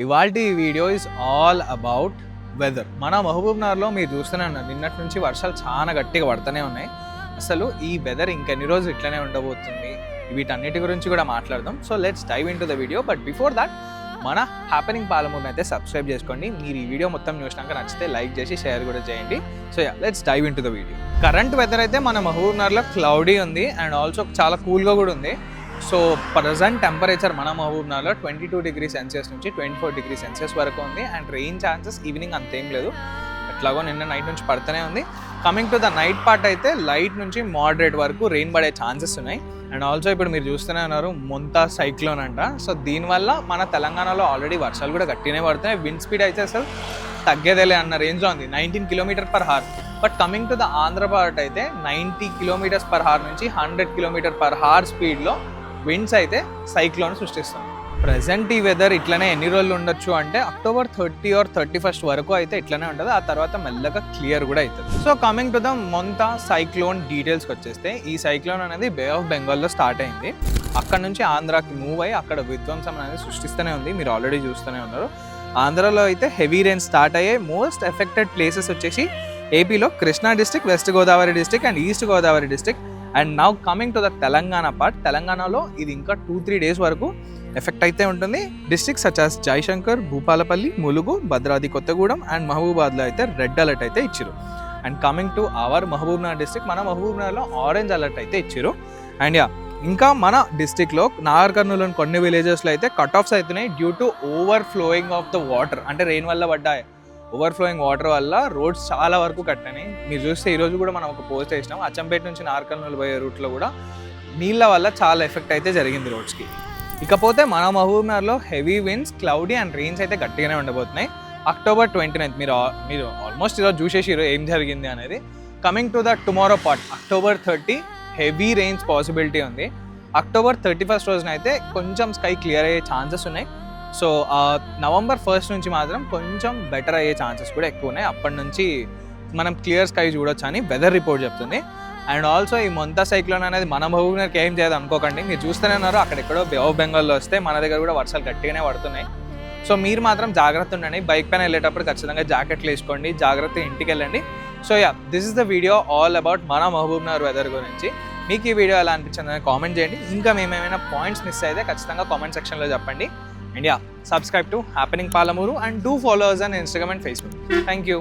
ఇవాల్టి ఈ video is all about weather. మన మహబూబ్నగర్లో మీరు చూస్తూనే ఉన్నారు, నిన్నటి నుంచి వర్షాలు చాలా గట్టిగా పడుతూనే ఉన్నాయి. అసలు ఈ వెదర్ ఇంకెన్ని రోజులు ఇట్లనే ఉండబోతుంది, వీటన్నిటి గురించి కూడా మాట్లాడదాం. So let's dive in to the video. But before that మన హ్యాపెనింగ్ పాలమూరుని అయితే సబ్స్క్రైబ్ చేసుకోండి. మీరు ఈ వీడియో మొత్తం చూసినాక నచ్చితే లైక్ చేసి షేర్ కూడా చేయండి. So let's dive in to the video. Current weather అయితే మన మహబూబ్నగర్లో క్లౌడీ ఉంది అండ్ ఆల్సో చాలా కూల్గా కూడా ఉంది. సో ప్రజెంట్ టెంపరేచర్ మన మహబూబ్నగర్లో 22 డిగ్రీ సెల్సియస్ నుంచి 24 డిగ్రీ సెల్సియస్ వరకు ఉంది. అండ్ రెయిన్ ఛాన్సెస్ ఈవినింగ్ అంతేం లేదు, ఎట్లాగో నిన్న నైట్ నుంచి పడుతూనే ఉంది. Coming to the night part అయితే లైట్ నుంచి మోడరేట్ వరకు రెయిన్ పడే ఛాన్సెస్ ఉన్నాయి. అండ్ ఆల్సో ఇప్పుడు మీరు చూస్తూనే ఉన్నారు, మొంతా సైక్లోన్ అంట. సో దీనివల్ల మన తెలంగాణలో ఆల్రెడీ వర్షాలు కూడా గట్టినే పడుతున్నాయి. విండ్ స్పీడ్ అయితే అసలు తగ్గేదేలే అన్న రేంజ్లో ఉంది, 19 km/h. But coming to the Andhra part అయితే 90 km/h నుంచి 100 km/h స్పీడ్లో విండ్స్ అయితే సైక్లోన్ సృష్టిస్తుంది. ప్రజెంట్ ఈ వెదర్ ఇట్లనే ఎన్ని రోజులు ఉండొచ్చు అంటే October 30 or 31st వరకు అయితే ఇట్లనే ఉంటుంది. ఆ తర్వాత మెల్లగా క్లియర్ కూడా అవుతుంది. So coming to the Montha cyclone డీటెయిల్స్కి వచ్చేస్తే, ఈ సైక్లోన్ అనేది బే ఆఫ్ బెంగాల్లో స్టార్ట్ అయింది. అక్కడ నుంచి ఆంధ్రాకి మూవ్ అయ్యి అక్కడ విధ్వంసం అనేది సృష్టిస్తూనే ఉంది. మీరు ఆల్రెడీ చూస్తూనే ఉన్నారు. ఆంధ్రాలో అయితే హెవీ రెయిన్ స్టార్ట్ అయ్యే మోస్ట్ ఎఫెక్టెడ్ ప్లేసెస్ వచ్చేసి ఏపీలో Krishna district, west Godavari district and east Godavari district. And now coming to the Telangana part, తెలంగాణలో ఇది ఇంకా 2-3 days వరకు ఎఫెక్ట్ అయితే ఉంటుంది. Districts such as Jayashankar, Bhupalpally, Mulugu, Bhadradri Kothagudem and మహబూబాద్లో అయితే రెడ్ అలర్ట్ అయితే ఇచ్చారు. And coming to our Mahabubnagar district, మన మహబూబ్నగర్లో ఆరెంజ్ అలర్ట్ అయితే ఇచ్చారు. అండ్ ఇంకా మన డిస్ట్రిక్ట్లో నాగర్ కర్నూలులోని కొన్ని విలేజెస్లో అయితే కట్ ఆఫ్స్ అవుతున్నాయి due to over flowing of the water. అంటే రెయిన్ వల్ల పడ్డాయి ఓవర్ ఫ్లోయింగ్ వాటర్ వల్ల రోడ్స్ చాలా వరకు కట్టాయి. మీరు చూస్తే ఈరోజు కూడా మనం ఒక పోస్ట్ వేసినాం, అచ్చంపేట నుంచి నాగర్ కర్నూలు పోయే రూట్లో కూడా నీళ్ళ వల్ల చాలా ఎఫెక్ట్ అయితే జరిగింది రోడ్స్కి. ఇకపోతే మన మహబూబ్నగర్లో heavy winds, cloudy and rains అయితే గట్టిగానే ఉండబోతున్నాయి. October 29th మీరు ఆల్మోస్ట్ ఈరోజు చూసేసారు ఏం జరిగింది అనేది. Coming to the tomorrow part, October 30 heavy rains possibility ఉంది. October 31st రోజున అయితే కొంచెం స్కై క్లియర్ అయ్యే ఛాన్సెస్ ఉన్నాయి. సో November 1st నుంచి మాత్రం కొంచెం బెటర్ అయ్యే ఛాన్సెస్ కూడా ఎక్కువ ఉన్నాయి. అప్పటి నుంచి మనం క్లియర్ స్కై చూడొచ్చు అని వెదర్ రిపోర్ట్ చెప్తుంది. అండ్ ఆల్సో ఈ మొంతా సైక్లోన్ అనేది మన మహబూబ్నగర్కి ఏం చేయదు అనుకోకండి. మీరు చూస్తూనే ఉన్నారు, అక్కడెక్కడో బే ఆఫ్ బెంగాల్లో వస్తే మన దగ్గర కూడా వర్షాలు గట్టిగానే పడుతున్నాయి. సో మీరు మాత్రం జాగ్రత్త ఉండండి. బైక్ పైన వెళ్ళేటప్పుడు ఖచ్చితంగా జాకెట్లు వేసుకోండి, జాగ్రత్త ఇంటికి వెళ్ళండి. So this is the video all about మన మహబూబ్నగర్ వెదర్ గురించి. మీకు ఈ వీడియో ఎలా అనిపించిందని కామెంట్ చేయండి. ఇంకా మేమేమైనా పాయింట్స్ మిస్ అయితే ఖచ్చితంగా కామెంట్ సెక్షన్లో చెప్పండి. And subscribe to Happening Palamuru and do follow us on Instagram and Facebook. Thank you.